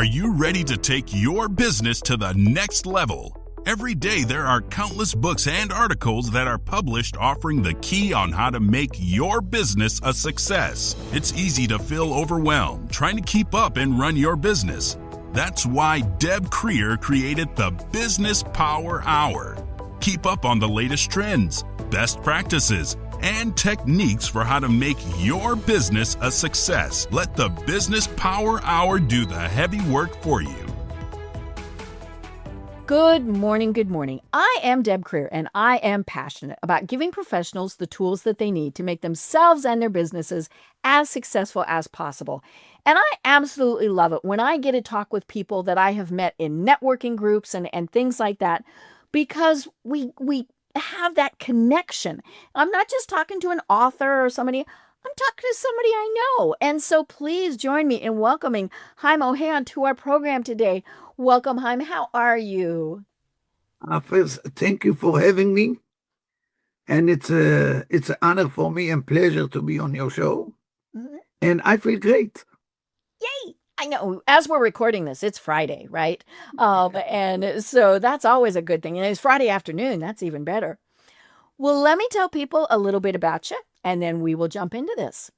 Are you ready to take your business to the next level? Every day there are countless books and articles that are published offering the key on how to make your business a success. It's easy to feel overwhelmed trying to keep up and run your business. That's why Deb Creer created the Business Power Hour. Keep up on the latest trends, best practices, and techniques for how to make your business a success. Let the Business Power Hour do the heavy work for you. Good morning, good morning. I am Deb Creer, and I am passionate about giving professionals the tools that they need to make themselves and their businesses as successful as possible. And I absolutely love it when I get to talk with people that I have met in networking groups and things like that, because we have that connection. I'm not just talking to an author or somebody, I'm talking to somebody I know. And so please join me in welcoming Haim Ohayon to our program today. Welcome, Haim. How are you? First, thank you for having me. And it's an honor for me and pleasure to be on your show. Mm-hmm. And I feel great. Yay! I know, as we're recording this, it's Friday, right? And so that's always a good thing. And it's Friday afternoon. That's even better. Well, let me tell people a little bit about you, and then we will jump into this.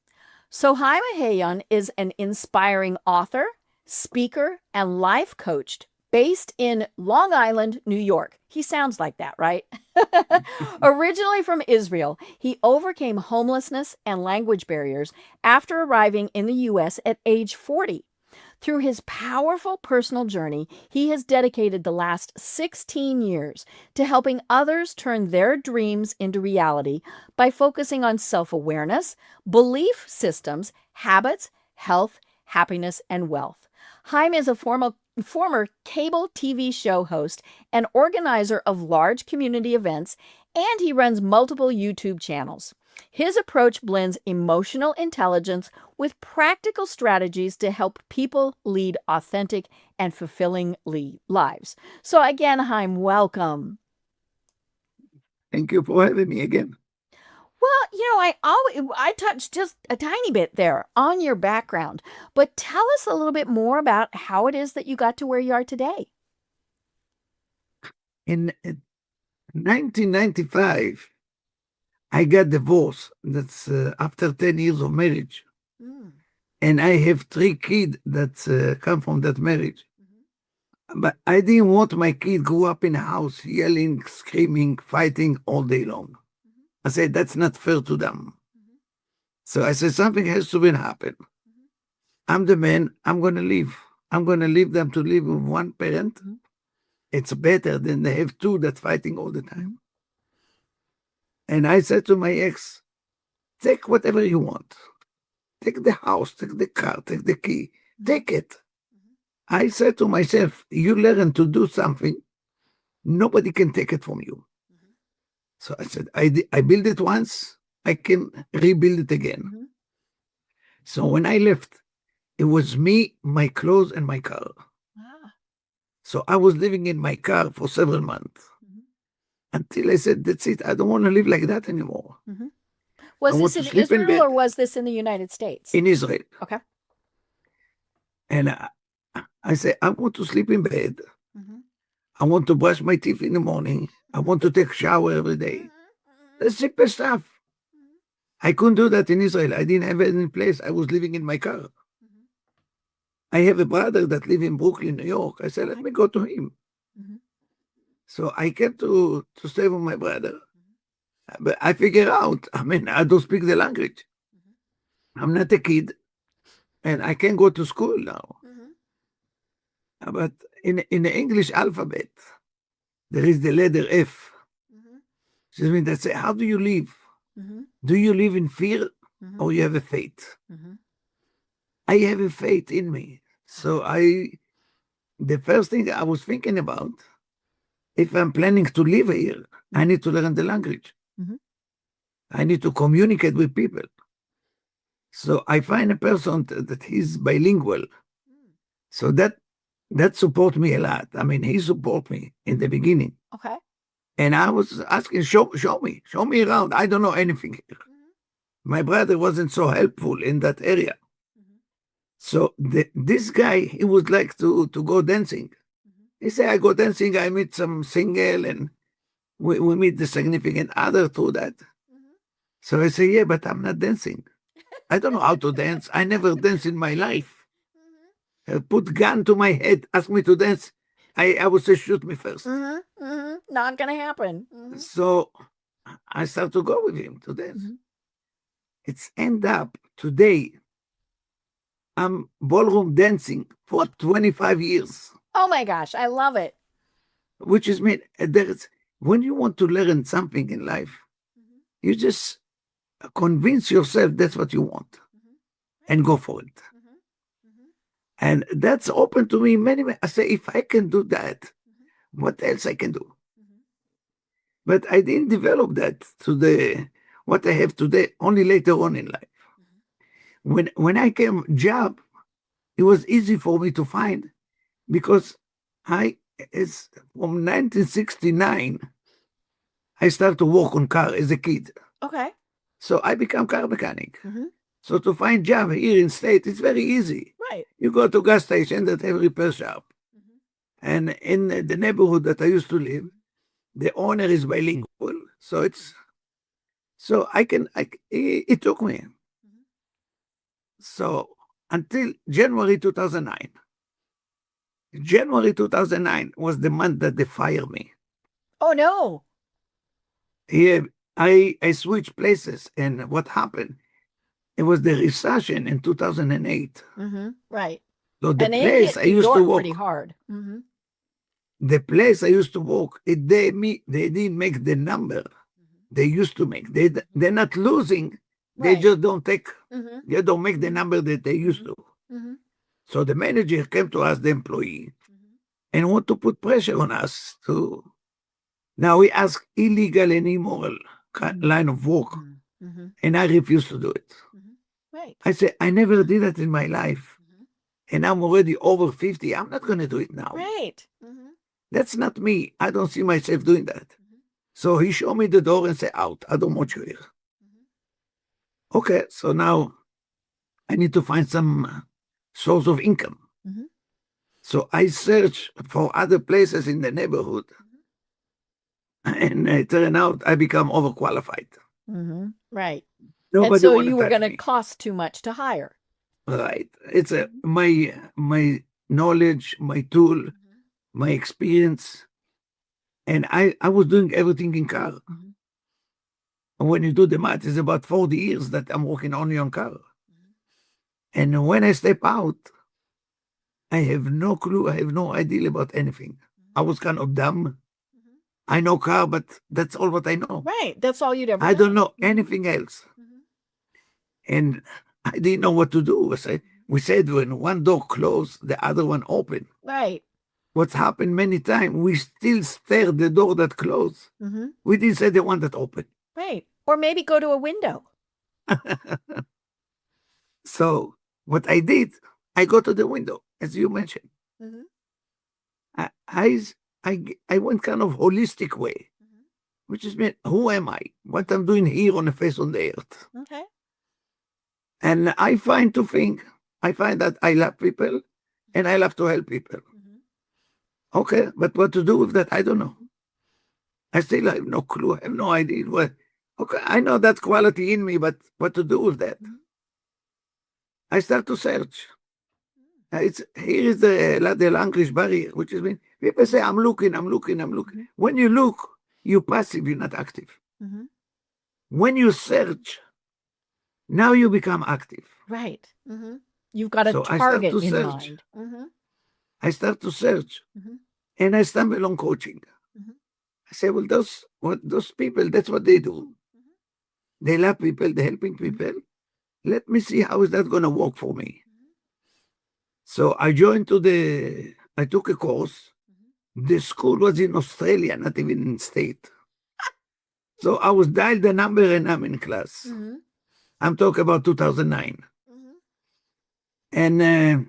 So Haim Ohayon is an inspiring author, speaker, and life coach based in Long Island, New York. He sounds like that, right? Originally from Israel, he overcame homelessness and language barriers after arriving in the U.S. at age 40. Through his powerful personal journey, he has dedicated the last 16 years to helping others turn their dreams into reality by focusing on self-awareness, belief systems, habits, health, happiness, and wealth. Haim is a former cable TV show host and organizer of large community events, and he runs multiple YouTube channels. His approach blends emotional intelligence with practical strategies to help people lead authentic and fulfilling lives. So again, Haim, welcome. Thank you for having me again. Well, I touched just a tiny bit there on your background, but tell us a little bit more about how it is that you got to where you are today. In 1995, I got divorced. That's after 10 years of marriage. Mm. And I have 3 kids that come from that marriage. Mm-hmm. But I didn't want my kid grow up in a house yelling, screaming, fighting all day long. Mm-hmm. I said, that's not fair to them. Mm-hmm. So I said, something has to happen. Mm-hmm. I'm the man. I'm going to leave. I'm going to leave them to live with one parent. Mm-hmm. It's better than they have 2 that's fighting all the time. And I said to my ex, take whatever you want. Take the house, take the car, take the key, take it. Mm-hmm. I said to myself, you learn to do something, nobody can take it from you. Mm-hmm. So I said, I built it once, I can rebuild it again. Mm-hmm. So when I left, it was me, my clothes, and my car. Ah. So I was living in my car for several months. Until I said, that's it. I don't want to live like that anymore. Mm-hmm. Was this in Israel or was this in the United States? In Israel. Okay. And I said, I want to sleep in bed. Mm-hmm. I want to brush my teeth in the morning. I want to take a shower every day. That's simple stuff. Mm-hmm. I couldn't do that in Israel. I didn't have any place. I was living in my car. Mm-hmm. I have a brother that lives in Brooklyn, New York. I said, let me go to him. Mm-hmm. So I came to stay with my brother. Mm-hmm. But I figure out, I don't speak the language. Mm-hmm. I'm not a kid. And I can go to school now. Mm-hmm. But in the English alphabet, there is the letter F. Mm-hmm. That says, how do you live? Mm-hmm. Do you live in fear mm-hmm. or you have a faith? Mm-hmm. I have a faith in me. So the first thing I was thinking about, if I'm planning to live here, I need to learn the language. Mm-hmm. I need to communicate with people. So I find a person that is bilingual. Mm. So that support me a lot. He support me in the beginning. Okay. And I was asking, show me around. I don't know anything here. Mm-hmm. My brother wasn't so helpful in that area. Mm-hmm. So this guy, he would like to go dancing. He said, I go dancing, I meet some single, and we meet the significant other through that. So I say, yeah, but I'm not dancing. I don't know how to dance. I never danced in my life. Put gun to my head, ask me to dance. I would say, shoot me first. Not gonna happen. So I start to go with him to dance. It's end up today. I'm ballroom dancing for 25 years. Oh my gosh, I love it. Which is mean there's when you want to learn something in life, you just convince yourself that's what you want and go for it. And that's open to me I say, if I can do that, what else I can do? But I didn't develop that to what I have today, only later on in life. When I came job, it was easy for me to find because it's from 1969, I started to work on car as a kid. Okay. So I became car mechanic. So to find job here in state, it's very easy. Right. You go to gas station that have repair shop. And in the neighborhood that I used to live, the owner is bilingual. So it took me. So until January 2009. January 2009 was the month that they fired me. Oh no. Yeah, I switched places, and what happened? It was the recession in 2008. Right. So the And it place hit I New used York to work, pretty hard. the place I used to work, they didn't make the number they used to make. They're not losing. They Right. just don't take. They don't make the number that they used to. So the manager came to us, the employee, and want to put pressure on us to. Now we ask illegal and immoral line of work, and I refuse to do it. Right. I say, I never did that in my life. And I'm already over 50. I'm not going to do it now. Right. That's not me. I don't see myself doing that. So he showed me the door and said, out. I don't want you here. Okay, so now I need to find some source of income. So I search for other places in the neighborhood. And it turned out I become overqualified. Right. Nobody and so wanna you were touch going to me. cost too much to hire. Right. It's my knowledge, my tool, my experience. And I was doing everything in car. And when you do the math, it's about 40 years that I'm working only on car. And when I step out, I have no clue. I have no idea about anything. I was kind of dumb. I know car, but that's all what I know. Right. That's all you'd ever I don't done. know anything else. And I didn't know what to do. We said when one door closed, the other one open. Right. What's happened many times, we still stare the door that closed. We didn't say the one that opened. Right. Or maybe go to a window. So what I did, I go to the window, as you mentioned. I went kind of holistic way, which is mean, who am I? What I'm doing here on the face on the earth. Okay. And I find two things. I find that I love people and I love to help people. Okay, but what to do with that, I don't know. I still have no clue. I have no idea. Okay, I know that quality in me, but what to do with that? I start to search. Here is the language barrier, which is mean people say, I'm looking. When you look, you're passive, you're not active. When you search, now you become active. Right. You've got a So I start target to in search. mind. I start to search, and I stumble on coaching. I say, well, those people, that's what they do. They love people, they're helping people. Let me see how is that going to work for me. So I I took a course. The school was in Australia, not even in state. So I was dialed the number and I'm in class. I'm talking about 2009. And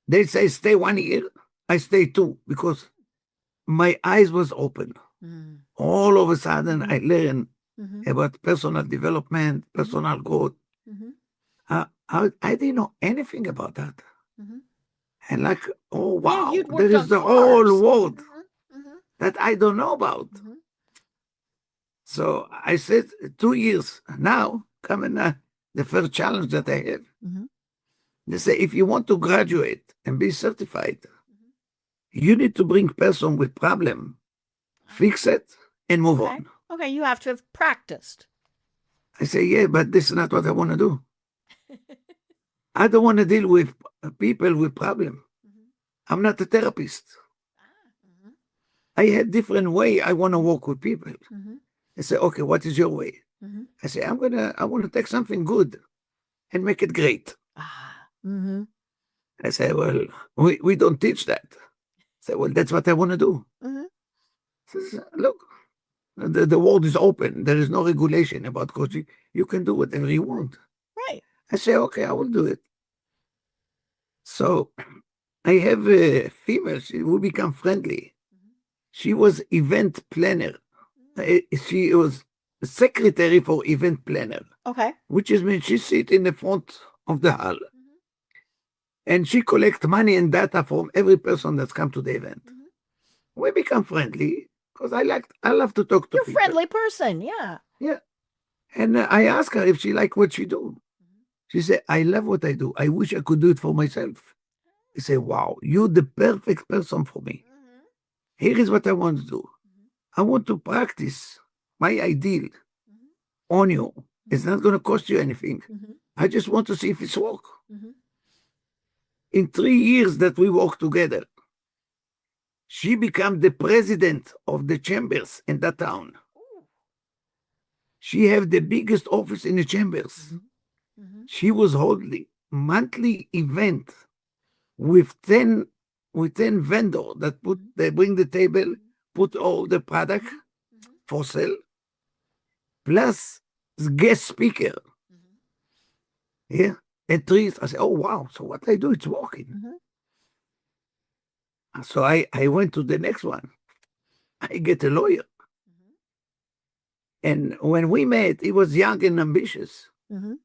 they say, stay 1 year. I stay 2 because my eyes was open. All of a sudden, I learned about personal development, personal growth. I didn't know anything about that. Mhm. And like, oh, Yeah, wow, you'd there worked on is the whole cars. world Mhm. that I don't know about. Mhm. So I said, 2 years now, coming the first challenge that I have. Mhm. They say, if you want to graduate and be certified, Mhm. you need to bring person with problem, fix it, and move Okay. on. Okay, you have to have practiced. I say, yeah, but this is not what I want to do. I don't want to deal with people with problem. Mhm. I'm not a therapist. Ah, mhm. I had different way I want to work with people. Mhm. I say, okay, what is your way? Mhm. I say, I want to take something good and make it great. Ah. Mhm. I say, well, we don't teach that. I say, well, that's what I want to do. Mhm. Says, look, the world is open. There is no regulation about coaching. You can do whatever you want. Right. I say, okay, I will do it. So I have a female. We become friendly. Mhm. She was event planner. She was secretary for event planner, Okay. which is mean she sit in the front of the hall Mhm. and she collect money and data from every person that's come to the event. Mhm. We become friendly because I love to talk to You're a people. friendly person. Yeah. Yeah. And I asked her if she like what she do. Mhm. She said, I love what I do. I wish I could do it for myself. I say, wow, you're the perfect person for me. Mhm. Here is what I want to do. Mhm. I want to practice my ideal Mhm. on you. It's Mhm. not going to cost you anything. Mhm. I just want to see if it's work. Mhm. In 3 years that we work together, she became the president of the chambers in that town. Ooh. She have the biggest office in the chambers. Mhm. Mhm. She was holding monthly event with 10 vendor that put Mhm. they bring the table, Mhm. put all the product Mhm. for sale, plus guest speaker. Mhm. Yeah. And three, I said, oh wow, so what I do, it's working. Mhm. So I went to the next one. I get a lawyer. Mhm. And when we met, he was young and ambitious. Mhm.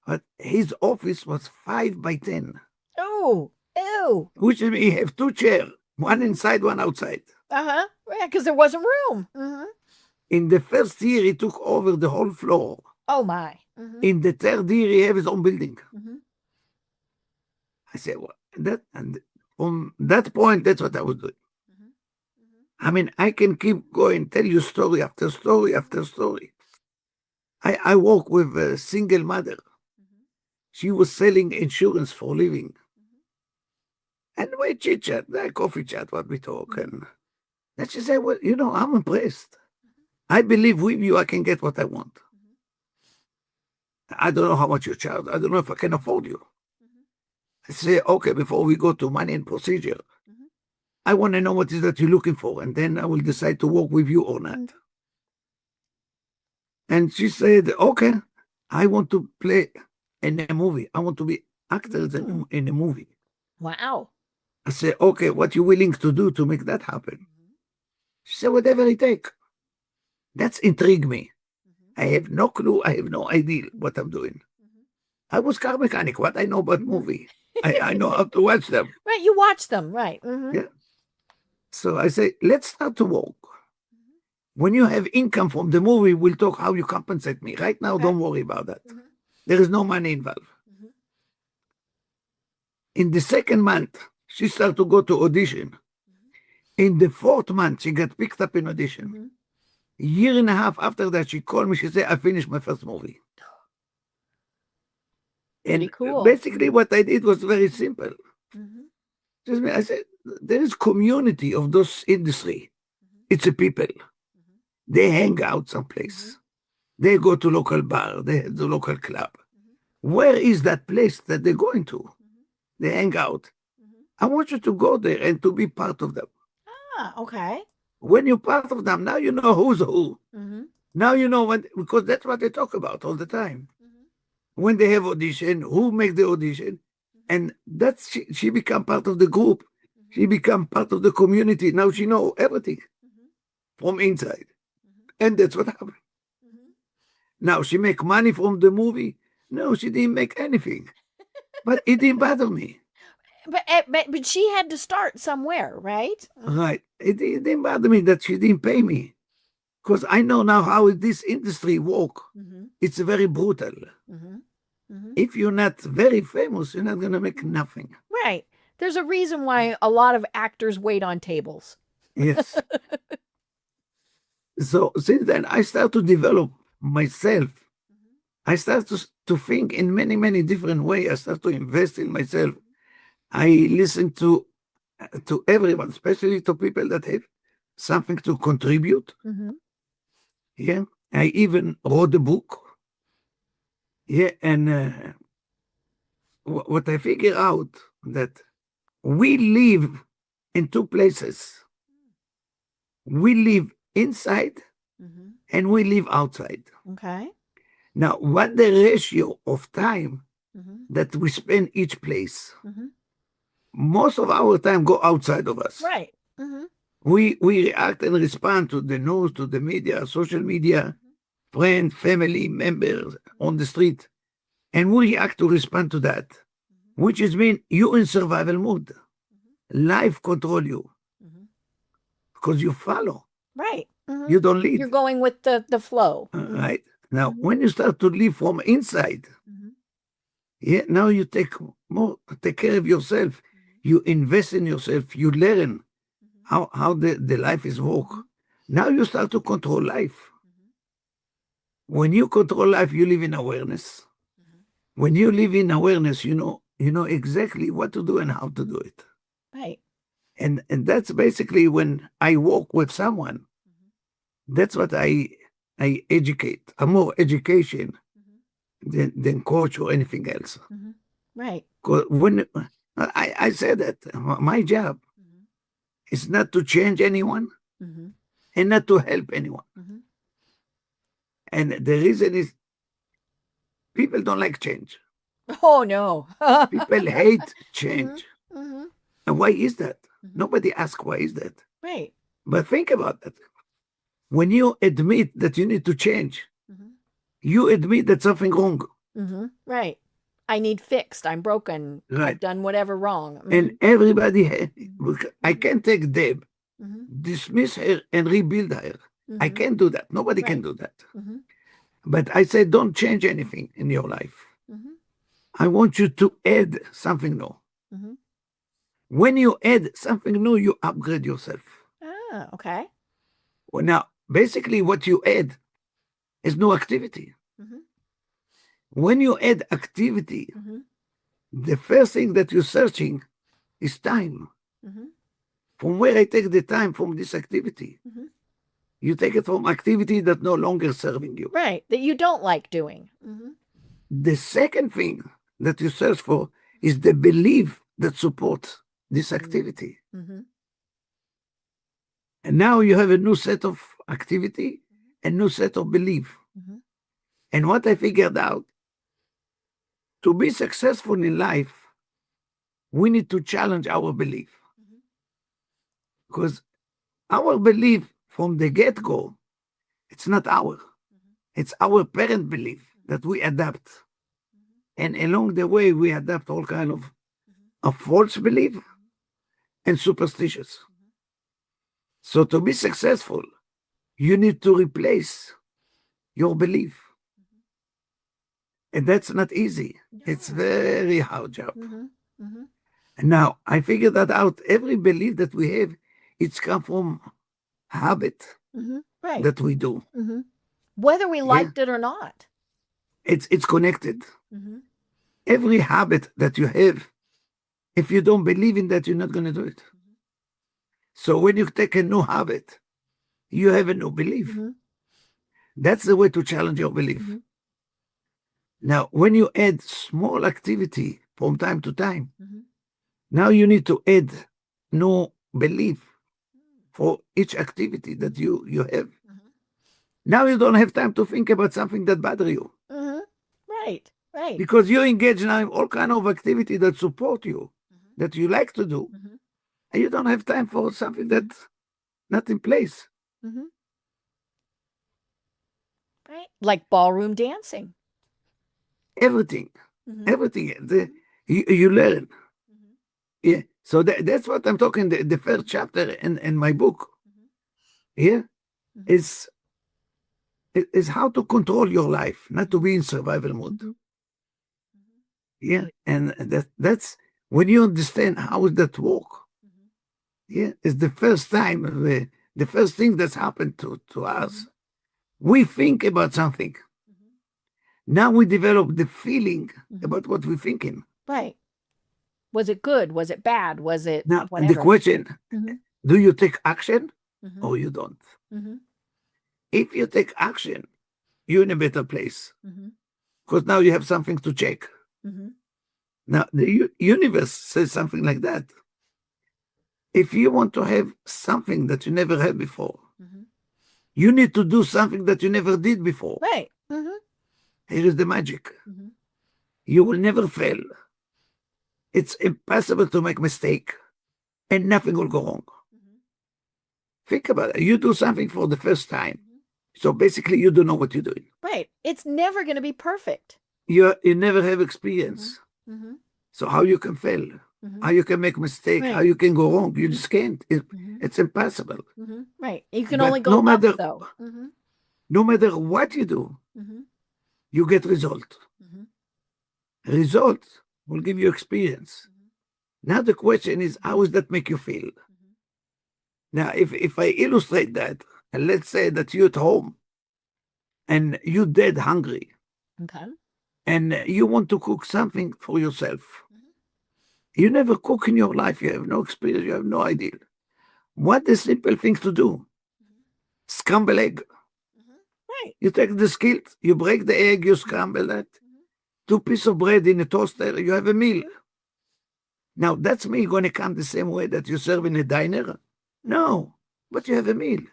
But his office was 5 by 10, Oh. Ew. which means he have two chairs, one Mhm. inside, one outside. Uh-huh. Yeah, because there wasn't room. Mhm. In the first year, he took over the whole floor. Oh my. Mhm. In the third year, he have his own building. Mhm. I said, well, and from that point, that's what I was doing. Mhm. Mhm. I mean, I can keep going, tell you story after story after story. I work with a single mother. Mhm. She was selling insurance for a living. Mhm. And we chit chat, coffee chat, what we talk. Mhm. And then she said, well, I'm impressed. Mhm. I believe with you, I can get what I want. Mhm. I don't know how much you charge. I don't know if I can afford you. Mhm. I say, okay, before we go to money and procedure, Mhm. I want to know what is that you're looking for. And then I will decide to work with you or not. Mhm. And she said, okay, I want to play in a movie. I want to be actors Mm. in a movie. Wow. I said, okay, what you willing to do to make that happen? Mhm. She said, whatever it take. That's intrigued me. Mhm. I have no clue. I have no idea what I'm doing. Mhm. I was car mechanic. What I know about Mhm. movie? I know how to watch them. Right, you watch them, right? Mhm. Yeah. So I say, let's start to work. Mhm. When you have income from the movie, we'll talk how you compensate me. Right now, Okay. don't worry about that. Mhm. There is no money involved. Mhm. In the second month, she started to go to audition. Mhm. In the fourth month, she got picked up in audition. Mhm. A year and a half after that, she called me. She said, I finished my first movie. Pretty And cool. basically, what I did was very simple. Mhm. I said, there is community of those industry. Mhm. It's a people. Mhm. They hang out Mhm. someplace. They go to local bar. They have the local club. Mhm. Where is that place that they're going to? Mhm. They hang out. Mhm. I want you to go there and to be part of them. Ah, okay. When you're part of them, now you know who's who. Mhm. Now you know when, because that's what they talk about all the time. Mhm. When they have audition, who make the audition, Mhm. and that's she become part of the group. Mhm. She become part of the community. Now she know everything Mhm. from inside, Mhm. and that's what happened. Mhm. Now she make money from the movie. No, she didn't make anything. But it didn't bother me. But she had to start somewhere, right? Right. It didn't bother me that she didn't pay me. Because I know now how this industry works. Mm-hmm. It's very brutal. Mm-hmm. Mm-hmm. If you're not very famous, you're not going to make nothing. Right. There's a reason why a lot of actors wait on tables. Yes. So since then, I start to develop myself. I start to think in many, many different ways. I start to invest in myself. I listen to everyone, especially to people that have something to contribute. Mm-hmm. Yeah. I even wrote a book. Yeah. And what I figure out that we live in two places. We live inside Mm-hmm. and we live outside. Okay. Now, what the ratio of time Mm-hmm. that we spend each place? Mm-hmm. Most of our time go outside of us. Right. Mm-hmm. We react and respond to the news, to the media, social media, friends, family, members on the street. And we react to respond to that, which is mean you in survival mode. Life control you Mm-hmm. because you follow. Right. Mm-hmm. You don't lead. You're going with the flow. Right. Now, when you start to live from inside, Mm-hmm. yeah, now you take care of yourself. You invest in yourself. You learn how the life is work. Now you start to control life. When you control life, you live in awareness. When you live in awareness, you know exactly what to do and how to do it. Right. And that's basically when I work with someone. That's what I educate. I'm more education than coach or anything else. Mm-hmm. Right. Because when I said that my job is not to change anyone Mm-hmm. and not to help anyone. Mm-hmm. And the reason is people don't like change. Oh no. People hate change. Mm-hmm. And why is that? Nobody asks why is that. Right. But think about that. When you admit that you need to change, you admit that something wrong. Mm-hmm. Right. I need fixed. I'm broken. Right. I've done whatever wrong. And everybody, I can't take Deb, Mm-hmm. dismiss her and rebuild her. I can't do that. Nobody can do that. Mm-hmm. But I say, don't change anything in your life. Mm-hmm. I want you to add something new. Mm-hmm. When you add something new, you upgrade yourself. Ah, okay. Well, now, basically, what you add is new activity. Mm-hmm. When you add activity, Mm-hmm. the first thing that you're searching is time. Mm-hmm. From where I take the time from this activity? Mm-hmm. You take it from activity that no longer serving you. Right. That you don't like doing. Mm-hmm. The second thing that you search for is the belief that supports this activity. Mm-hmm. And now you have a new set of activity, a new set of belief. Mm-hmm. And what I figured out, to be successful in life, we need to challenge our belief. Because our belief from the get-go, it's not our. It's our parent belief that we adapt. And along the way, we adapt all kind of false belief and superstitious. So to be successful, you need to replace your belief. And that's not easy. It's very hard job. Mm-hmm. Mm-hmm. And now I figured that out. Every belief that we have, it's come from habit Mm-hmm. Right. that we do. Mm-hmm. Whether we liked it or not. It's connected. Mm-hmm. Every habit that you have, if you don't believe in that, you're not going to do it. So when you take a new habit, you have a new belief. Mm-hmm. That's the way to challenge your belief. Mm-hmm. Now, when you add small activity from time to time, Mm-hmm. now you need to add no belief for each activity that you have. Mm-hmm. Now you don't have time to think about something that bothers you. Mm-hmm. Right. Right. Because you engage now in all kind of activity that support you, that you like to do, Mm-hmm. and you don't have time for something that's not in place. Mm-hmm. Right. Like ballroom dancing. everything, Mhm. everything. You learn. Mhm. Yeah. So that's what I'm talking. The first chapter in my book, Mhm. yeah, Mhm. is is how to control your life, not to be in survival mode. Mhm. Yeah, and that's when you understand how that work. Mhm. Yeah, it's the first time, the first thing that's happened to us. Mhm. We think about something. Mhm. Now we develop the feeling Mhm. about what we're thinking. Right. Was it good? Was it bad? Was it Now the whatever? question: Mhm. do you take action Mhm. or you don't? Mhm. If you take action, you're in a better place Mhm. because now you have something to check. Mhm. Now the universe says something like that. If you want to have something that you never had before, Mhm. you need to do something that you never did before. Right. Mhm. Here is the magic. Mhm. You will never fail. It's impossible to make mistake and nothing will go wrong. Mhm. Think about it. You do something for the first time. Mhm. So basically you don't know what you're doing. Right. It's never going to be perfect. You never have Mhm. experience. Mhm. So how you can fail? How Mhm. you can make mistake? How Right. you can go wrong? You just can't. Mhm. It's impossible. Mhm. Right. You can only But go up though. Mhm. no matter what you do, Mhm. you get result. Mhm. Result will give you experience. Mhm. Now the question is, how does that make you feel? Mhm. Now, if I illustrate that, and let's say that you're at home and you're dead hungry, Okay. and you want to cook something for yourself. Mhm. You never cook in your life. You have no experience. You have no idea. What the simple things to do? Mhm. Scramble egg. Mhm. Right. You take the skillet, you break the egg, you Mhm. scramble that. Mhm. Two pieces of bread in a toaster, you have a meal. Mhm. Now, that's me going to come the same way that you serve in a diner? Mhm. No, but you have a meal. Mhm.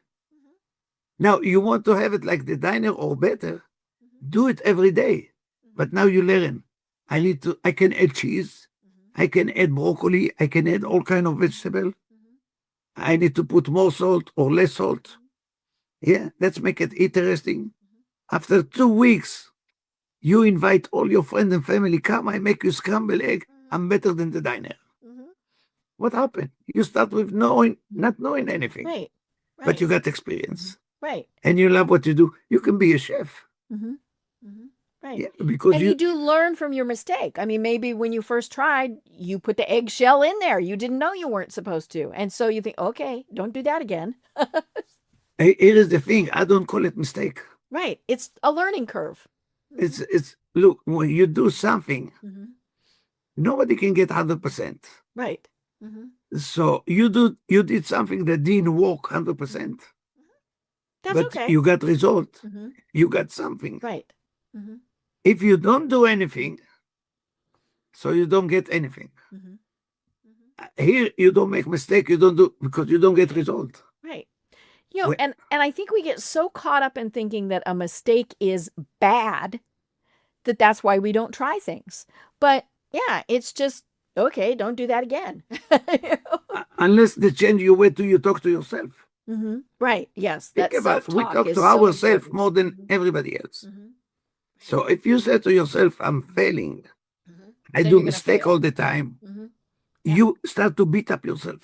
Now, you want to have it like the diner or better, Mhm. do it every day. Mhm. But now you learn. Right. I can add cheese. Mhm. I can add broccoli. I can add all kind of vegetable. Mhm. I need to put more salt or less salt. Mhm. Yeah, let's make it interesting. Mhm. After 2 weeks, you invite all your friends and family. Come, I make you scrambled egg. Mhm. I'm better than the diner. Mhm. What happened? You start with knowing, not knowing anything, Right. but Right. you got Mhm. experience Right. and you love what you do. You can be a chef. Mhm. Mhm. Right. Yeah, because And you do learn from your mistake. I mean, maybe when you first tried, you put the eggshell in there. You didn't know you weren't supposed to. And so you think, okay, don't do that again. here is the thing. I don't call it mistake. Right. It's a learning curve. Mhm. It's look, when you do something, Mhm. nobody can get 100%. Right. Mhm. So you did something that didn't work Mhm. 100%, Mhm. That's but okay. you got result. Mhm. You got something. Right. Mhm. If you don't do anything, so you don't get anything. Mhm. Mhm. Here you don't make mistake, you don't do because you don't get result. Right. You know, When, and I think we get so caught up in thinking that a mistake is bad that that's why we don't try things. But yeah, it's just okay, don't do that again. You know? unless they change your way to you talk to yourself. Right. Yes, Think that about it. We self-talk talk to is so ourselves important. more than everybody else. Mhm. So if you say to yourself, I'm failing, I Then do you're going to mistake fail. all the time, Yeah. you start to beat up yourself.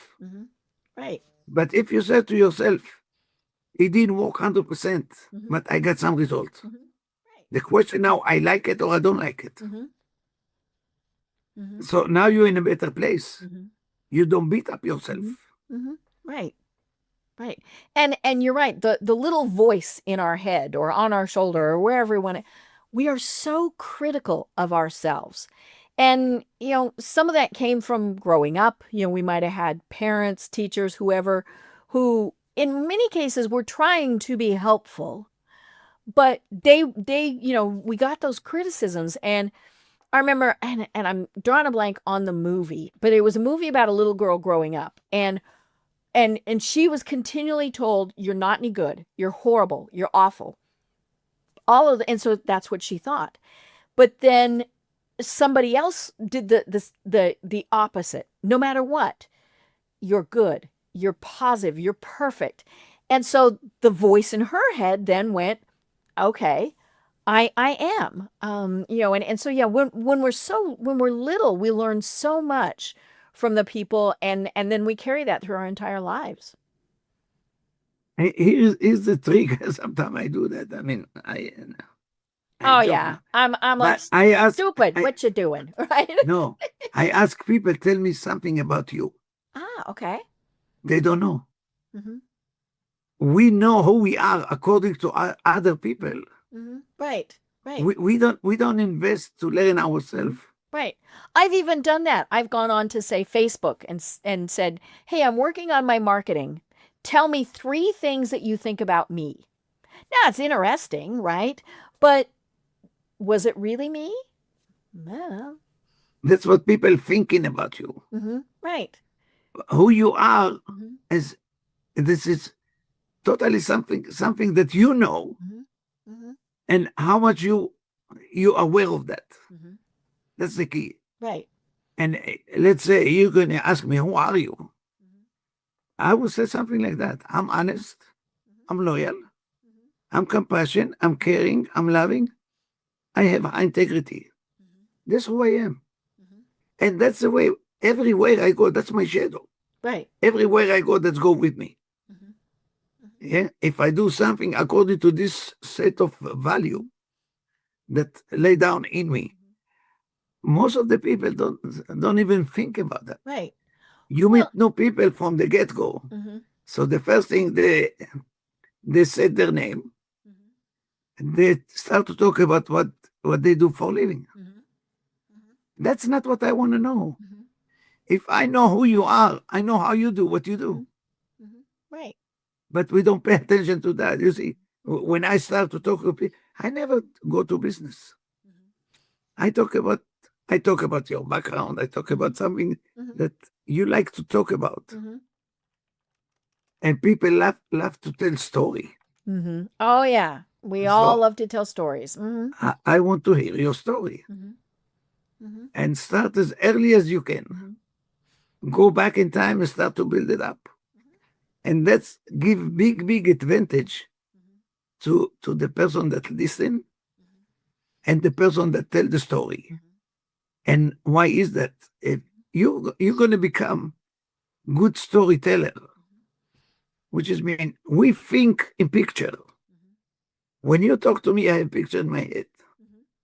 Right. But if you say to yourself, it didn't work 100%, Mhm. but I got some result. Right. The question now, I like it or I don't like it. Mhm. Mhm. So now you're in a better place. Mhm. You don't beat up Mhm. yourself. Mhm. Right. Right. And you're right. The little voice in our head or on our shoulder or wherever we are so critical of ourselves. And some of that came from growing up. We might have had parents, teachers, whoever, who in many cases were trying to be helpful, but we got those criticisms. And I remember, and I'm drawing a blank on the movie, but it was a movie about a little girl growing up, and she was continually told, you're not any good, you're horrible, you're awful, and so that's what she thought. But then somebody else did the opposite. No matter what, you're good, you're positive, you're perfect. And so the voice in her head then went, okay, I am. And so yeah, when we're little, we learn so much from the people, and then we carry that through our entire lives. Here's the trick. Sometimes I do that. I mean, I Oh joke yeah. now. I'm like But I ask, stupid. What you doing? Right? no, I ask people, tell me something about you. Ah, okay. They don't know. Hmm. We know who we are according to other people. Hmm. Right. Right. We don't invest to learn ourselves. Right. I've even done that. I've gone on to say Facebook and said, "Hey, I'm working on my marketing. Tell me 3 things that you think about me." Now, it's interesting, right? But was it really me? No. That's what people thinking about you. Right. Who you are Hmm. is this is totally something that you know, Hmm. Hmm. and how much you aware of that. Hmm. That's the key. Right. And let's say you're going to ask me, who are you? Hmm. I will say something like that. I'm honest. I'm loyal. Hmm. I'm compassionate. I'm caring. I'm loving. I have integrity. Hmm. That's who I am. Hmm. And that's the way, everywhere I go, that's my shadow. Right. Everywhere I go, that's go with me. Hmm. Hmm. Yeah. If I do something according to this set of value that lay down in me, most of the people don't even think about that. Right. You meet Well, no people from the get-go. hmm. So the first thing they said their name, Hmm. and they start to talk about what they do for a living. Hmm. Hmm. That's not what I want to know. Hmm. If I know who you are, I know how you do what you Hmm. do. Hmm. Right. But we don't pay attention to that. You see, when I start to talk to people, I never go to business. Hmm. I talk about I talk about your background. I talk Hmm. about something Hmm. that you like to talk about. Hmm. And people love to tell story. Hmm. Oh yeah. We all So love to tell stories. Hmm. I want to hear your story Hmm. Hmm. and start as early as you can. Hmm. Go back in time and start to build it up. And that's give big advantage to the person that listen and the person that tell the story. And why is that? If you're going to become good storyteller, which is mean we think in picture. When you talk to me, I have picture in my head.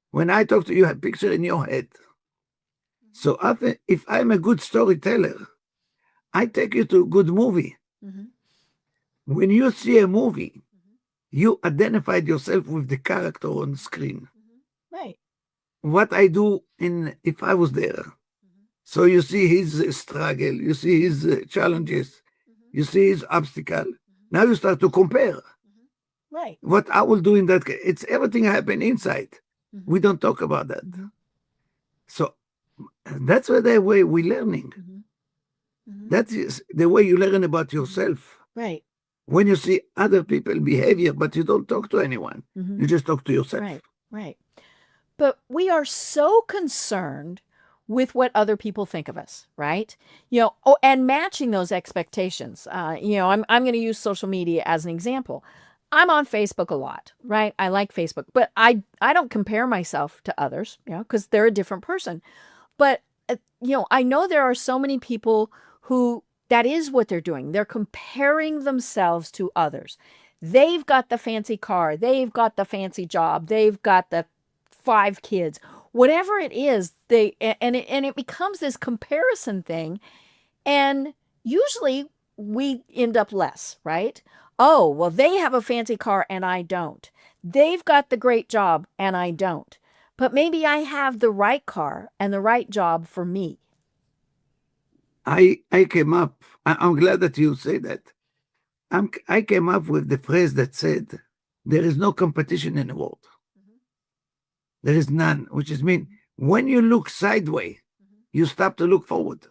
When I talk to you, I have picture in your head. So if I'm a good storyteller, I take you to a good movie. Hmm. When you see a movie, you identified yourself with the character on the screen. Right. What I do in if I was there. So you see his struggle, you see his challenges, you see his obstacle. Now you start to compare. Right. What I will do in that case, it's everything happen inside. Hmm. We don't talk about that. Hmm. So that's the way we're learning. Hmm. Hmm. That is the way you learn about yourself. Right. When you see other people behavior, but you don't talk to anyone, Hmm. you just talk to yourself. Right. Right. But we are so concerned with what other people think of us, right? And matching those expectations. I'm going to use social media as an example. I'm on Facebook a lot, right? I like Facebook, but I don't compare myself to others, because they're a different person. But I know there are so many people who that is what they're doing. They're comparing themselves to others. They've got the fancy car, they've got the fancy job, they've got the 5 kids. Whatever it is, it becomes this comparison thing, and usually we end up less, right? Oh, well, they have a fancy car and I don't. They've got the great job and I don't. But maybe I have the right car and the right job for me. I came up. I'm glad that you say that. I came up with the phrase that said, "There is no competition in the world. There is none." Which is mean when you look sideways, you stop to look forward.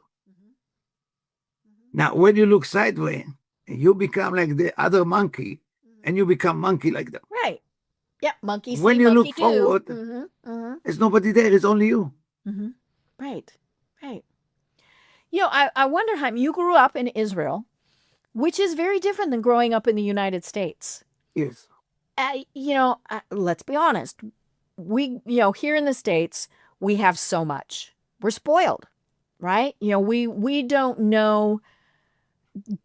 Now, when you look sideways, you become like the other monkey, and you become monkey like them. Right. Yep. Monkey see, When you monkey look do. forward, there's nobody there. It's only you. Right. Right. I wonder, Haim, you grew up in Israel, which is very different than growing up in the United States. Yes. let's be honest. We, here in the States, we have so much. We're spoiled, right? We don't know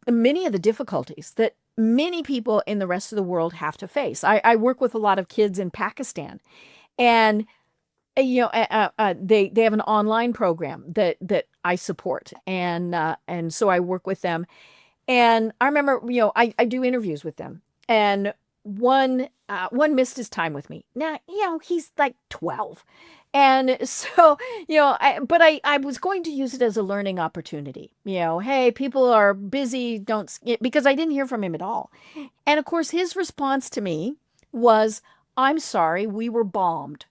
many of the difficulties that many people in the rest of the world have to face. I work with a lot of kids in Pakistan, and they have an online program that I support, and so I work with them. And I remember, I do interviews with them, and one missed his time with me. Now, he's like 12. And so, but I was going to use it as a learning opportunity. Hey, people are busy, because I didn't hear from him at all. And of course, his response to me was, "I'm sorry, we were bombed."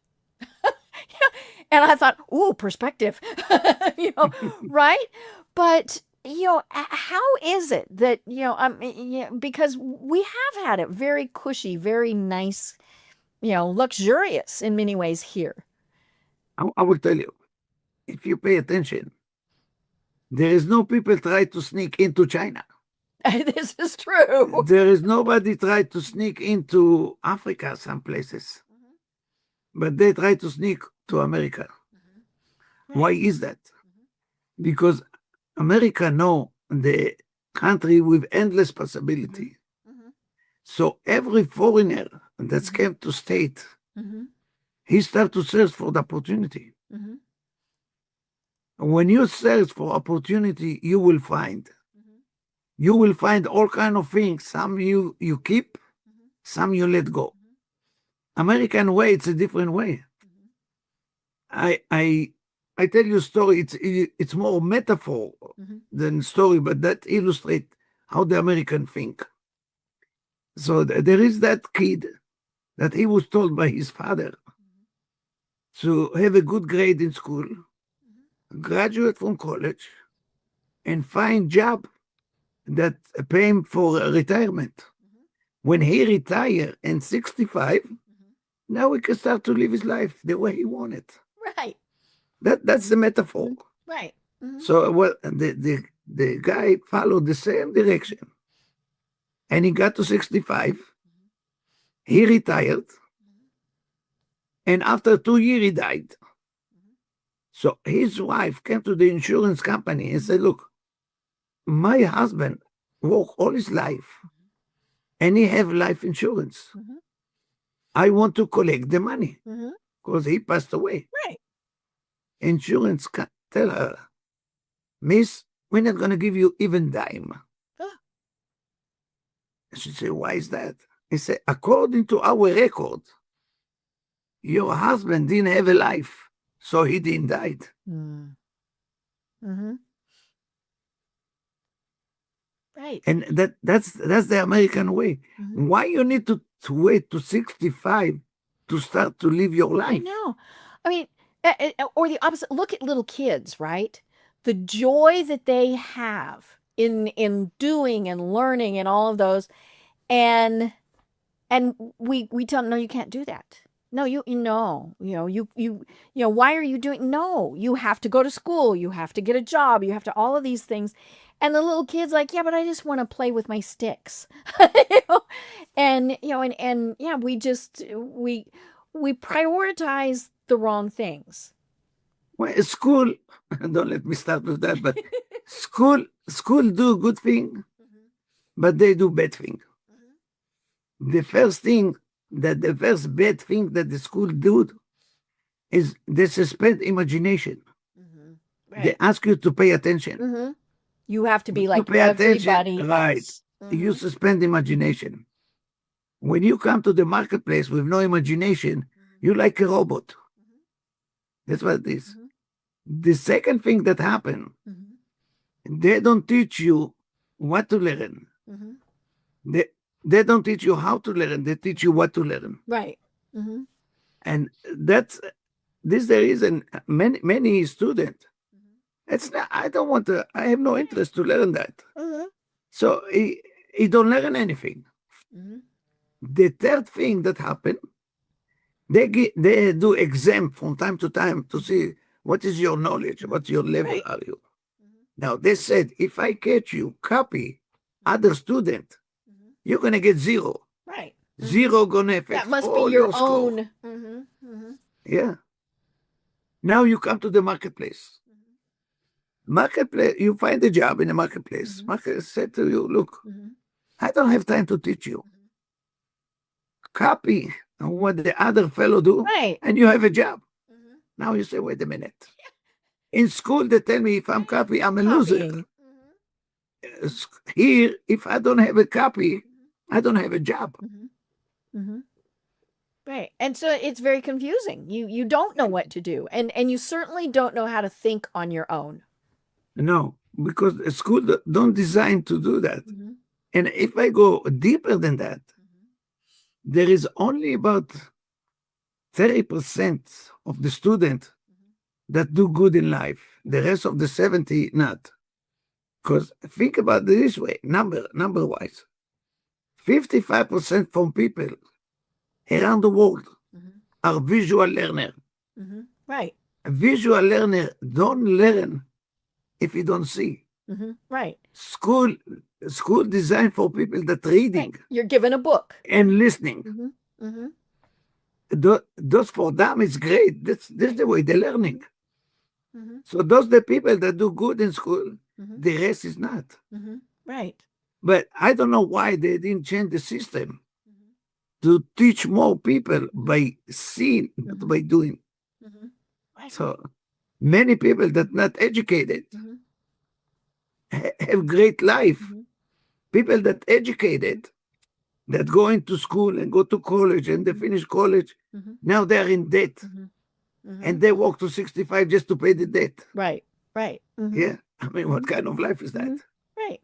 And I thought, ooh, perspective, right? But, how is it that, because we have had it very cushy, very nice, luxurious in many ways here. I will tell you, if you pay attention, there is no people try to sneak into China. This is true. There is nobody try to sneak into Africa, some places, but they try to sneak to America. Why is that? Because America know the country with endless possibility. So every foreigner that's came to state, he start to search for the opportunity. When you search for opportunity, you will find. You will find all kind of things. Some you keep, some you let go. American way, it's a different way. I tell you a story. It's more metaphor than story, but that illustrate how the American think. So there is that kid that he was told by his father to have a good grade in school, graduate from college, and find job that pay him for retirement. When he retire in 65, now he can start to live his life the way he wanted. Right. That's the metaphor. Right. So the guy followed the same direction, and he got to 65. He retired, and after 2 years he died. So his wife came to the insurance company and said, "Look, my husband worked all his life, and he have life insurance. I want to collect the money because he passed away." Right. Insurance tell her, "Miss, we're not going to give you even dime." She said, "Why is that?" He said, "According to our record, your husband didn't have a life, so he didn't die." Right. And that's the American way. Why you need to wait to 65 to start to live your life? I know. I mean, or the opposite. Look at little kids, right? The joy that they have in doing and learning and all of those, and we tell them, no, you can't do that. No, why are you doing? No, you have to go to school. You have to get a job. You have to all of these things. And the little kid's like, yeah, but I just want to play with my sticks. And yeah, we prioritize the wrong things. Well, school, don't let me start with that, but school do good thing, but they do bad thing. The first bad thing that the school do is they suspend imagination. Right. They ask you to pay attention. You have to be like pay everybody attention, right? else. You suspend imagination. When you come to the marketplace with no imagination, you're like a robot. That's what it is. The second thing that happened, they don't teach you what to learn. They don't teach you how to learn. They teach you what to learn. Right. And this is the reason many students, it's not, I don't want to, I have no interest to learn that. So he don't learn anything. The third thing that happened, they do exam from time to time to see what is your knowledge, what your level are you. Now they said, if I catch you copy other student, you're gonna get 0. Right. Zero gonna affect That must be all your your score. own. Mm-hmm. Yeah. Now you come to the marketplace. Marketplace, you find a job in the marketplace. Market said to you, look, I don't have time to teach you. Copy what the other fellow do, Right. and you have a job. Now you say, wait a minute. In school, they tell me if I'm copy, I'm a loser. Copying. Here, if I don't have a copy, I don't have a job. Right. And so it's very confusing. You don't know what to do. And you certainly don't know how to think on your own. No, because the school don't design to do that. And if I go deeper than that, there is only about 30% of the student that do good in life. The rest of the 70, not. Because think about it this way, number-wise. 55% from people around the world are visual learner. Right. A visual learner don't learn if you don't see. Right. School designed for people that reading. Right. You're given a book. And listening. Those for them is great. That's the way they're learning. So those the people that do good in school, the rest is not. Right. But I don't know why they didn't change the system to teach more people by seeing, not by doing. Right. So many people that not educated have great life. People that educated, that go into school and go to college and they finish college, now they're in debt. And they work to 65 just to pay the debt. Right. Right. Yeah. I mean, what kind of life is that? Right.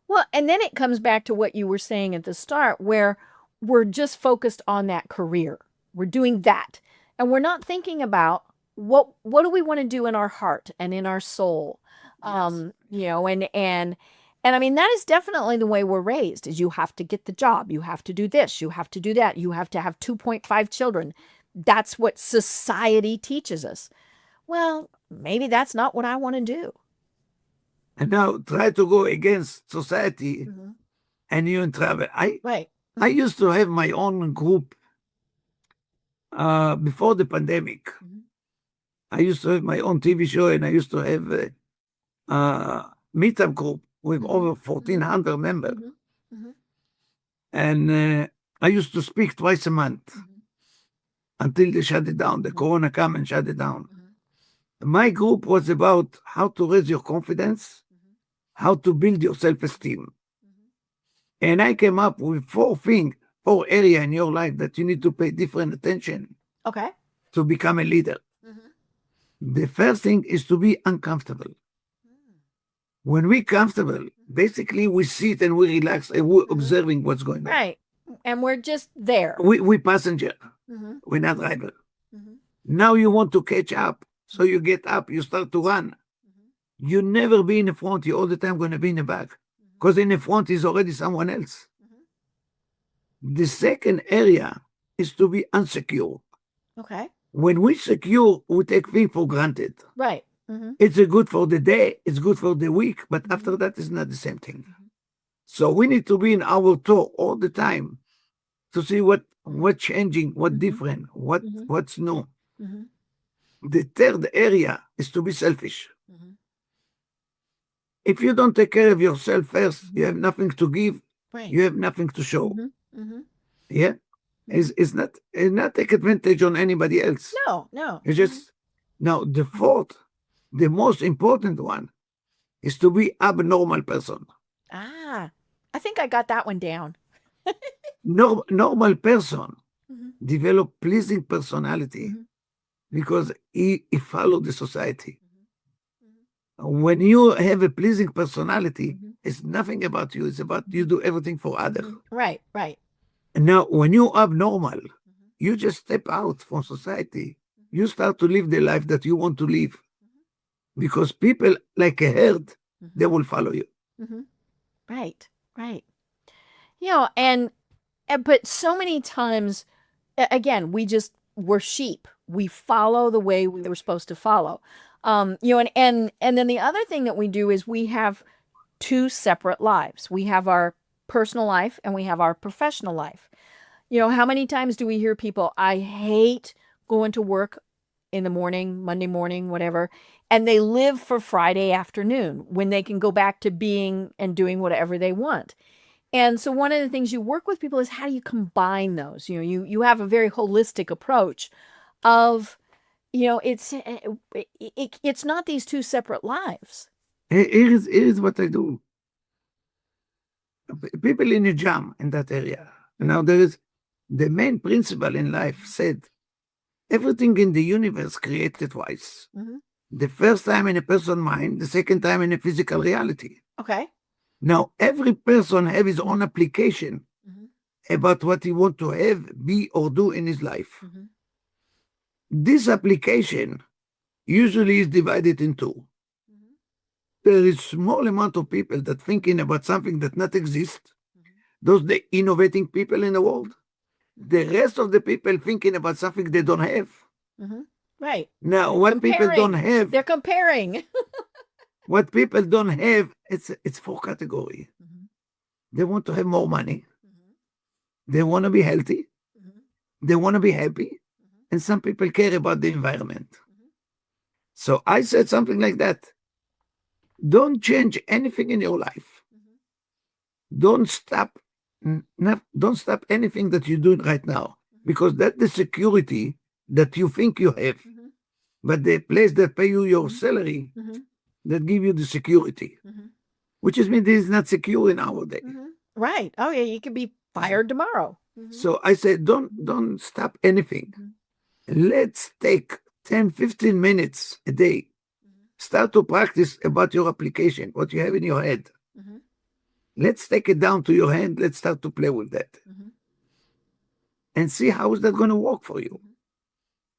Well, and then it comes back to what you were saying at the start, where we're just focused on that career. We're doing that. And we're not thinking about what do we want to do in our heart and in our soul. You know, and I mean, that is definitely the way we're raised, is you have to get the job. You have to do this. You have to do that. You have to have 2.5 children. That's what society teaches us. Well, maybe that's not what I want to do. And now try to go against society and you're in trouble. I used to have my own group before the pandemic. I used to have my own TV show, and I used to have a meetup group with over 1,400 members. And I used to speak twice a month until they shut it down. The corona came and shut it down. My group was about how to raise your confidence, how to build your self-esteem. And I came up with 4 areas in your life that you need to pay different attention to become a leader. The first thing is to be uncomfortable. When we're comfortable, basically we sit and we relax and we're observing what's going on. Right. And we're just there. We passenger. We're not driver. Now you want to catch up. So you get up, you start to run. You never be in the front. You're all the time going to be in the back. Because in the front is already someone else. The second area is to be unsecure. Okay. When we secure, we take things for granted. Right. It's good for the day, it's good for the week, but after that, it's not the same thing. So we need to be in our toe all the time to see what's changing, what's different, what's new. The third area is to be selfish. If you don't take care of yourself first, you have nothing to give, you have nothing to show. Yeah? It's not take advantage on anybody else. No. It's just, now the fourth, the most important one, is to be abnormal person. I think I got that one down. Normal person develop pleasing personality because he follow the society. When you have a pleasing personality, it's nothing about you. It's about you do everything for others. Right. And now, when you abnormal, you just step out from society. You start to live the life that you want to live. Because people, like a herd, they will follow you. Right. You know, but so many times, again, we're sheep. We follow the way we were supposed to follow. You know, and then the other thing that we do is we have 2 separate lives. We have our personal life and we have our professional life. How many times do we hear people, I hate going to work in the morning, Monday morning, whatever, and they live for Friday afternoon when they can go back to being and doing whatever they want. And so one of the things you work with people is how do you combine those? You have a very holistic approach of, it's not these two separate lives. Here is what I do. People in a jam in that area. Now there is the main principle in life said everything in the universe created twice. The first time in a person's mind, the second time in a physical reality. Okay. Now, every person have his own application about what he want to have, be, or do in his life. This application usually is divided in two. There is small amount of people that thinking about something that not exist. Those the innovating people in the world. The rest of the people thinking about something they don't have. Right. Now, what people don't have, they're comparing. what people don't have, it's four categories. They want to have more money. They want to be healthy. They want to be happy. And some people care about the environment. So I said something like that. Don't change anything in your life. Don't stop anything that you're doing right now, because that's the security that you think you have. But the place that pay you your salary, that give you the security, which is mean this is not secure in our day. Right. Oh yeah, you could be fired tomorrow. So I said, don't stop anything. Let's take 10-15 minutes a day. Start to practice about your application, what you have in your head. Let's take it down to your hand. Let's start to play with that. And see how is that going to work for you.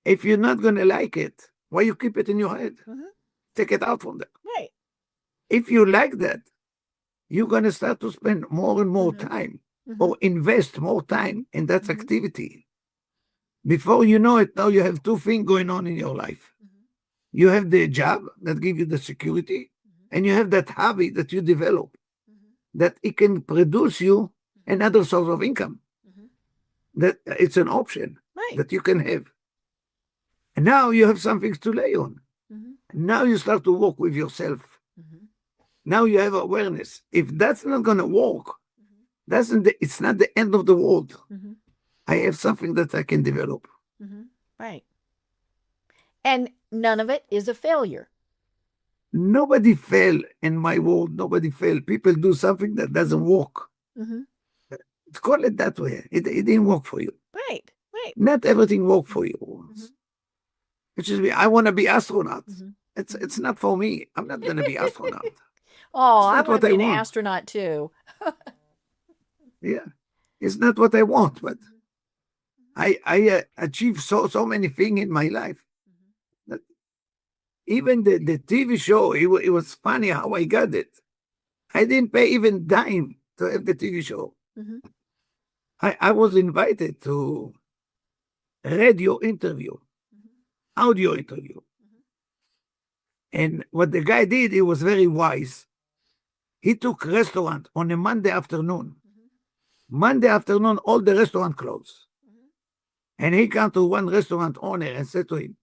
If you're not going to like it, why you keep it in your head? Take it out from there. Right. If you like that, you're going to start to spend more and more time or invest more time in that activity. Before you know it, now you have two things going on in your life. You have the job that gives you the security, and you have that hobby that you develop, that it can produce you another source of income. That it's an option that you can have. And now you have something to lay on. Now you start to work with yourself. Now you have awareness. If that's not going to work, it's not the end of the world. I have something that I can develop. Right. And none of it is a failure. Nobody fail in my world. Nobody fail. People do something that doesn't work. Call it that way. It didn't work for you. Right. Not everything worked for you. Which is, I want to be astronaut. It's not for me. I'm not going to be astronaut. I want to be an astronaut too. Yeah, it's not what I want, but I achieved so many things in my life. That even the TV show, it was funny how I got it. I didn't pay even dime to have the TV show. I was invited to radio interview, audio interview. And what the guy did, he was very wise. He took restaurant on a Monday afternoon. Monday afternoon, all the restaurant closed. And he came to one restaurant owner and said to him,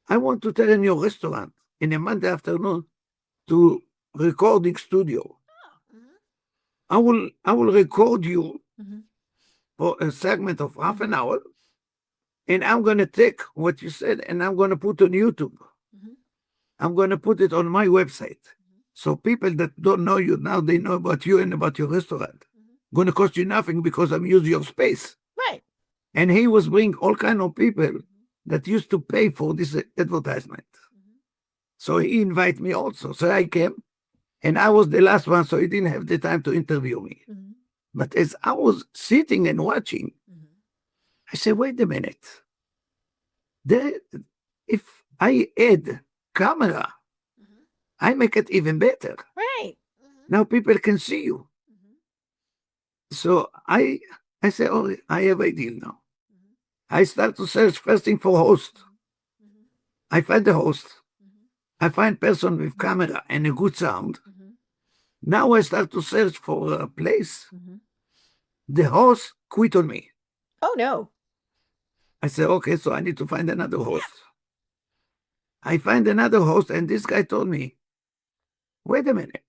I want to turn your restaurant in a Monday afternoon to recording studio. I will record you for a segment of half an hour, and I'm going to take what you said and I'm going to put on YouTube. I'm going to put it on my website. So people that don't know you now, they know about you and about your restaurant. Going to cost you nothing because I'm using your space. Right. And he was bringing all kind of people that used to pay for this advertisement. So he invited me also. So I came, and I was the last one, so he didn't have the time to interview me. But as I was sitting and watching, I said, wait a minute. If I add camera, I make it even better. Right. Now people can see you. So I say, oh, I have a deal now. I start to search first thing for host. I find the host. I find person with camera and a good sound. Now I start to search for a place. The host quit on me. Oh, no. I said, okay, so I need to find another host. I find another host, and this guy told me, wait a minute.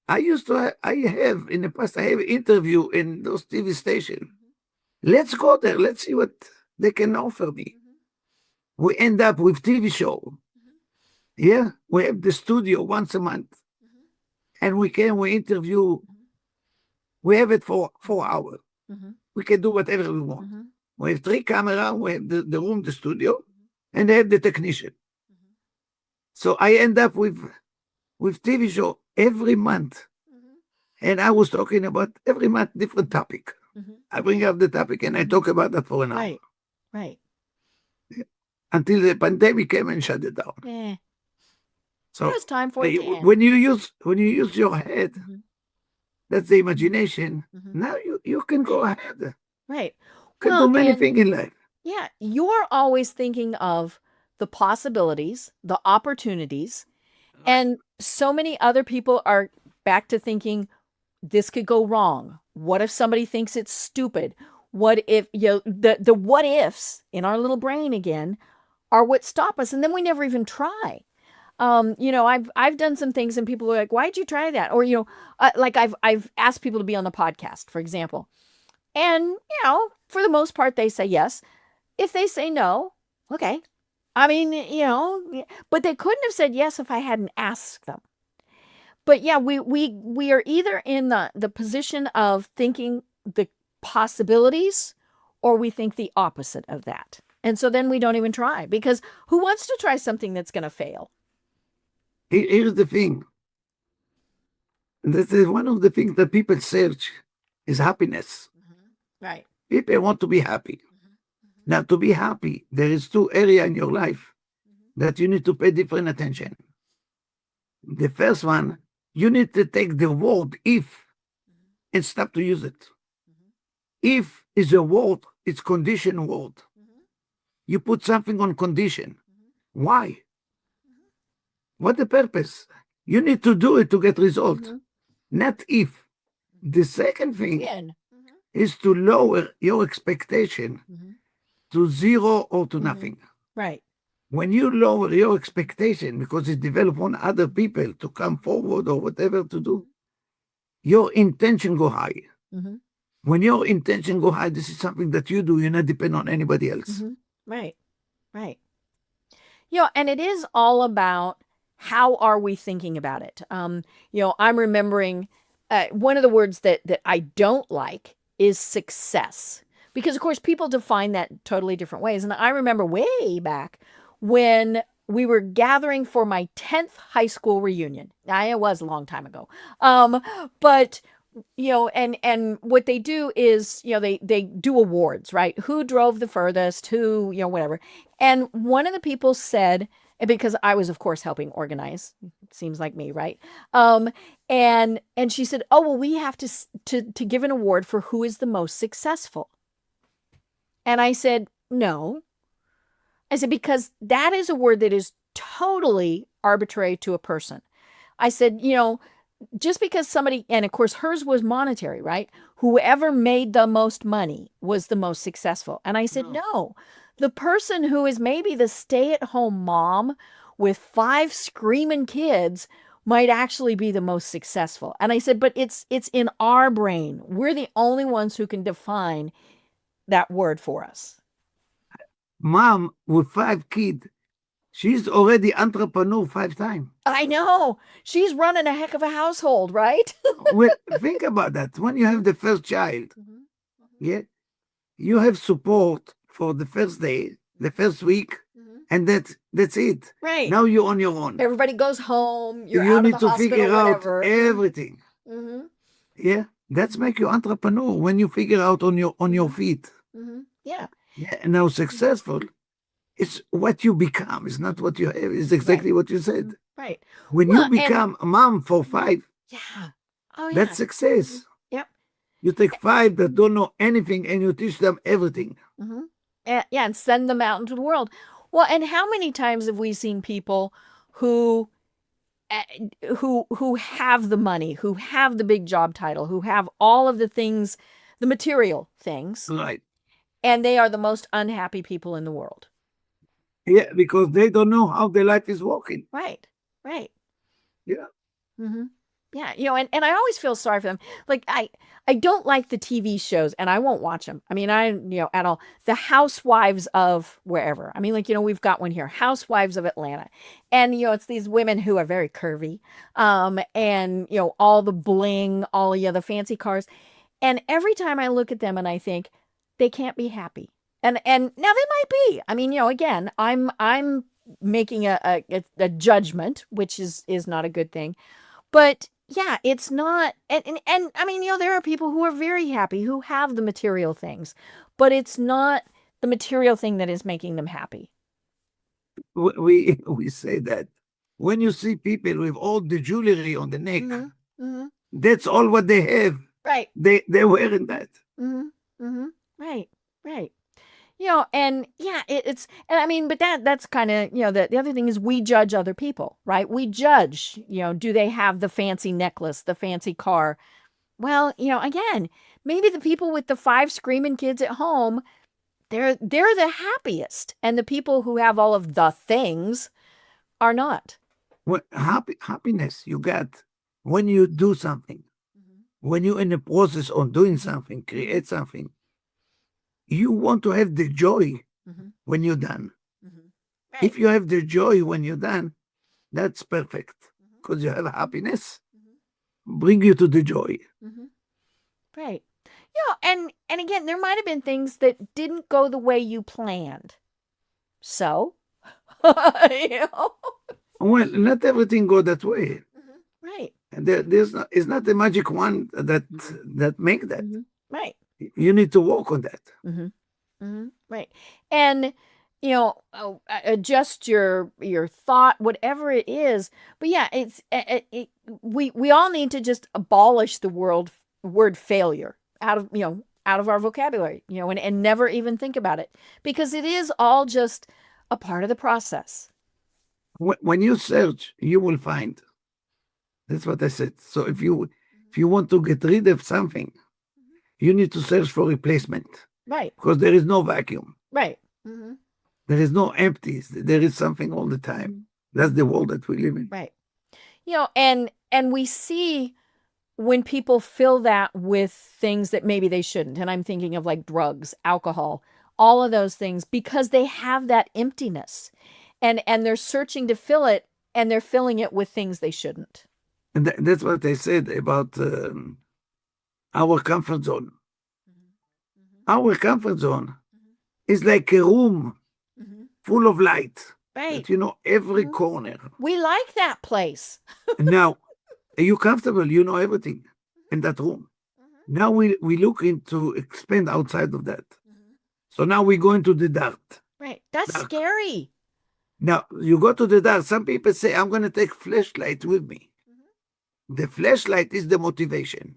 I have in the past, I have interview in those TV stations. Let's go there. Let's see what they can offer me. We end up with TV show. Yeah, we have the studio once a month, and we interview. We have it for 4 hours. We can do whatever we want. We have 3 cameras. We have the room, the studio, and they have the technician. So I end up with TV show every month. And I was talking about every month different topic. I bring up the topic and I talk about that for an hour. Right. Until the pandemic came and shut it down. Yeah. So it was time for it to end. when you use your head, that's the imagination. Now you can go ahead. Right. You can do many things in life. Yeah. You're always thinking of the possibilities, the opportunities, and so many other people are back to thinking this could go wrong. What if somebody thinks it's stupid? What if, the what ifs in our little brain again are what stop us, and then we never even try. I've done some things and people are like, why'd you try that? Or, like I've asked people to be on the podcast, for example. And, for the most part, they say yes. If they say no, okay. I mean, but they couldn't have said yes if I hadn't asked them. But yeah, we are either in the position of thinking the possibilities or we think the opposite of that. And so then we don't even try, because who wants to try something that's going to fail? Here's the thing. This is one of the things that people search is happiness. Right. People want to be happy. Now, to be happy, there is 2 areas in your life that you need to pay different attention. The first one, you need to take the word if and stop to use it. If is a word, it's condition word. You put something on condition. Why? What the purpose? You need to do it to get result, not if. The second thing is to lower your expectation to 0 or to nothing. Right. When you lower your expectation because it develops on other people to come forward or whatever to do, your intention go high. When your intention go high, this is something that you do. You're not depend on anybody else. Right. And it is all about how are we thinking about it. I'm remembering one of the words that I don't like is success. Because, of course, people define that totally different ways. And I remember way back when we were gathering for my 10th high school reunion. Now, it was a long time ago. But, and what they do is, they do awards, right? Who drove the furthest, who, whatever. And one of the people said, because I was, of course, helping organize, seems like me, right? And she said, oh, well, we have to give an award for who is the most successful. And I said, no. I said, because that is a word that is totally arbitrary to a person. I said, just because somebody, and of course hers was monetary, right? Whoever made the most money was the most successful. And I said, no. The person who is maybe the stay-at-home mom with 5 screaming kids might actually be the most successful. And I said, but it's in our brain. We're the only ones who can define that word for us. Mom with 5 kids, she's already entrepreneur 5 times. I know. She's running a heck of a household, right? Well, think about that. When you have the first child, yeah, you have support for the first day, the first week, and that's it. Right. Now you're on your own. Everybody goes home. You need to figure out everything. Yeah, that's make you entrepreneur when you figure out on your feet. Yeah. Yeah. Now successful, it's what you become. It's not what you have. It's exactly what you said. Right. When you become a mom for 5, that's success. Yep. You take 5 that don't know anything and you teach them everything. And send them out into the world. Well, and how many times have we seen people who have the money, who have the big job title, who have all of the things, the material things, right? And they are the most unhappy people in the world. Yeah, because they don't know how their life is working. Right. Yeah. Mm-hmm. Yeah, and I always feel sorry for them. Like I don't like the TV shows, and I won't watch them. I mean, at all. The Housewives of wherever. I mean, like, we've got one here, Housewives of Atlanta, and it's these women who are very curvy, and all the bling, all the fancy cars, and every time I look at them, and I think they can't be happy, and now they might be. I mean, again, I'm making a judgment, which is not a good thing. But yeah, it's not, and I mean, there are people who are very happy who have the material things, but it's not the material thing that is making them happy. We say that when you see people with all the jewelry on the neck, that's all what they have. Right. They're wearing that. Right. And yeah, and I mean, but that's kind of, the other thing is we judge other people, right? We judge, do they have the fancy necklace, the fancy car? Well, again, maybe the people with the 5 screaming kids at home, they're the happiest. And the people who have all of the things are not. What happiness you get when you do something, when you're in the process of doing something, create something. You want to have the joy when you're done. Right. If you have the joy when you're done, that's perfect because you have happiness. Bring you to the joy. Right. And again, there might have been things that didn't go the way you planned. So, Well, not everything go that way. Right. And it's not the magic one that make that. Right. You need to work on that. Right. And adjust your thought, whatever it is. But yeah, we all need to just abolish the word failure out of our vocabulary, and never even think about it, because it is all just a part of the process. When you search, you will find. That's what I said. So if you want to get rid of something, you need to search for replacement. Right. Because there is no vacuum. Right. There is no empty. There is something all the time. That's the world that we live in. Right. And we see when people fill that with things that maybe they shouldn't. And I'm thinking of like drugs, alcohol, all of those things, because they have that emptiness, and they're searching to fill it, and they're filling it with things they shouldn't. And that's what I said about our comfort zone. Our comfort zone is like a room full of light. Right. That every corner. We like that place. Now, you're comfortable, you know everything in that room. Now we look into expand outside of that. So now we go into the dark. Right. That's scary. Now, you go to the dark. Some people say, I'm going to take flashlight with me. The flashlight is the motivation.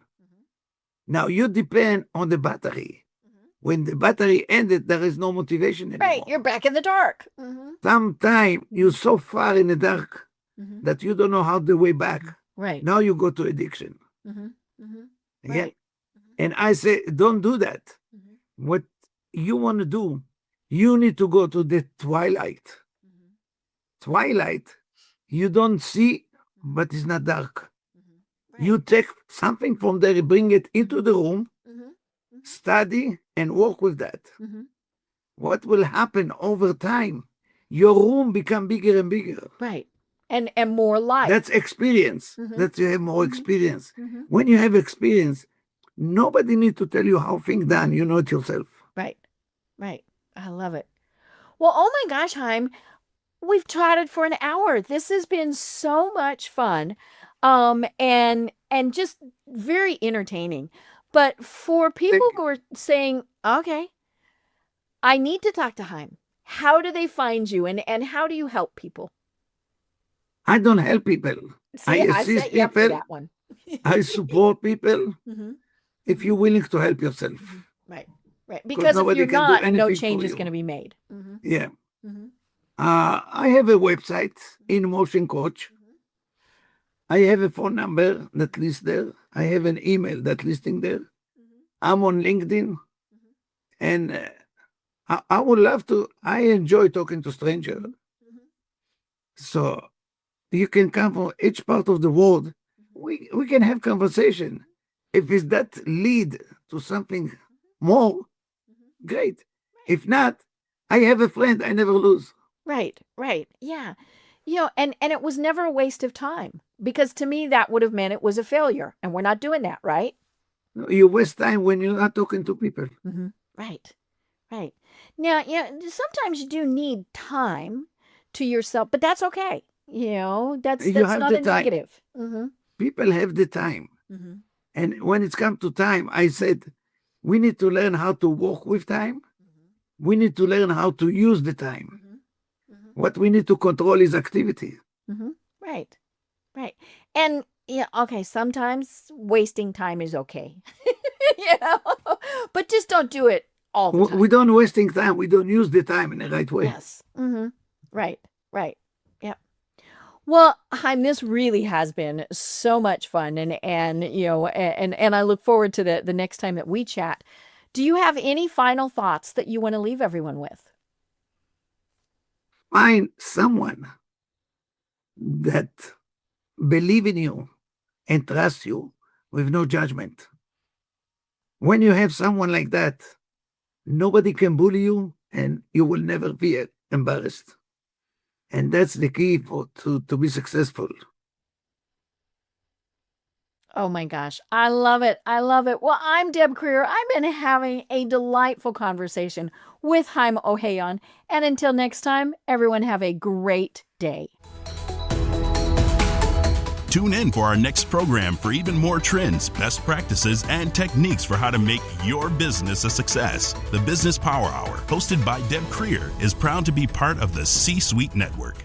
Now, you depend on the battery. When the battery ended, there is no motivation anymore. Right, you're back in the dark. Sometimes you're so far in the dark that you don't know how the way back. Right. Now you go to addiction. Yeah. Right. And I say, don't do that. What you want to do, you need to go to the twilight. Twilight, you don't see, but it's not dark. Right. You take something from there, bring it into the room, study, and work with that. What will happen over time? Your room become bigger and bigger. Right. And more light. That's experience. That you have more experience. When you have experience, nobody needs to tell you how things done. You know it yourself. Right. I love it. Well, oh my gosh, Haim, we've chatted for an hour. This has been so much fun, and just very entertaining. But for people who are saying, okay, I need to talk to Haim, how do they find you, and how do you help people? I don't help people. See, I assist people. That one. I support people. If you're willing to help yourself. Right. Because if you're not, no change is going to be made. Yeah. I have a website, In Motion Coach. I have a phone number that lists there. I have an email that listing there. I'm on LinkedIn. And I would love to. I enjoy talking to strangers. So you can come from each part of the world. We can have conversation. If it's that lead to something more, great. If not, I have a friend I never lose. Right, right. Yeah. And it was never a waste of time because to me that would have meant it was a failure and we're not doing that, right? You waste time when you're not talking to people. Right. Right. Now, sometimes you do need time to yourself, but that's okay. That's You have not the a time. negative. People have the time. And when it's come to time, I said, we need to learn how to work with time. We need to learn how to use the time. What we need to control is activity. Right. Right. And okay, sometimes wasting time is okay. But just don't do it all the time. We don't wasting time. We don't use the time in the right way. Yes. Right. Right. Yep. Well, Haim, this really has been so much fun, and I look forward to the next time that we chat. Do you have any final thoughts that you want to leave everyone with? Find someone that believe in you and trust you with no judgment. When you have someone like that, nobody can bully you and you will never be embarrassed. And that's the key to be successful. Oh my gosh. I love it. I love it. Well, I'm Deb Creer. I've been having a delightful conversation with Haim Ohayon. And until next time, everyone have a great day. Tune in for our next program for even more trends, best practices, and techniques for how to make your business a success. The Business Power Hour, hosted by Deb Creer, is proud to be part of the C-Suite Network.